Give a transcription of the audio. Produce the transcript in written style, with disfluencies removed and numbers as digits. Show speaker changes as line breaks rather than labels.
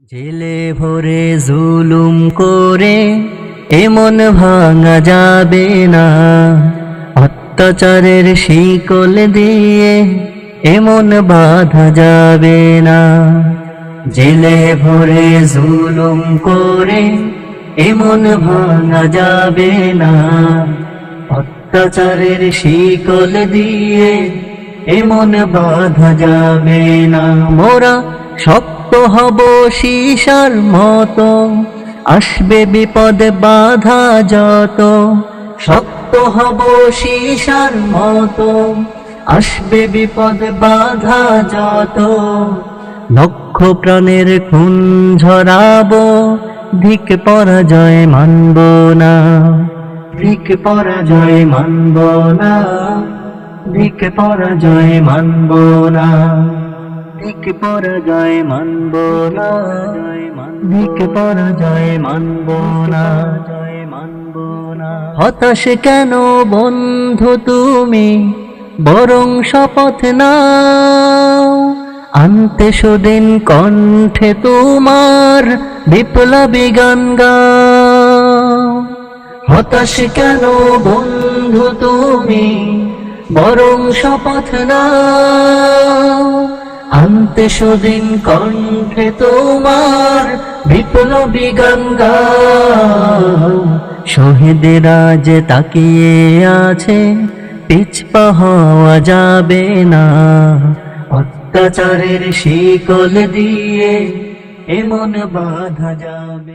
জেলে ভরে জুলুম করে এমন ভাঙা যাবে না, অত্যাচারের শিকল দিয়ে এমন বাঁধা যাবে না। জেলে ভরে জুলুম করে এমন ভাঙা যাবে না, অত্যাচারের শিকল দিয়ে এমন বাঁধা যাবে না। মোরা শক্ত হব সীসার মতো, আসবে বিপদ বাধা যত। শক্ত হব সীসার মতো, আসবে বিপদ বাধা যত। লক্ষ প্রাণের খুন ঝরাবো, ধিক পরাজয় মানব না, ধিক পরাজয় মানব না, ধিক পরাজয় মানব না, ধিক পরাজয় মানব না, ধিক পরাজয় মানব না, মানব না। হতাশ কেন বন্ধু তুমি, বরং শপথ নাও, আনতে সুদিন কণ্ঠে তোমার বিপ্লবী গান গাও। হতাশ কেন বন্ধু তুমি, বরং শপথ নাও, আনতে সুদিন কণ্ঠে তোমার বিপ্লবী গান গাও। শহীদেরা যে তাকিয়ে আছে, পিছপা হওয়া যাবে না, অত্যাচারের শিকল দিয়ে এমন বাঁধা যাবে।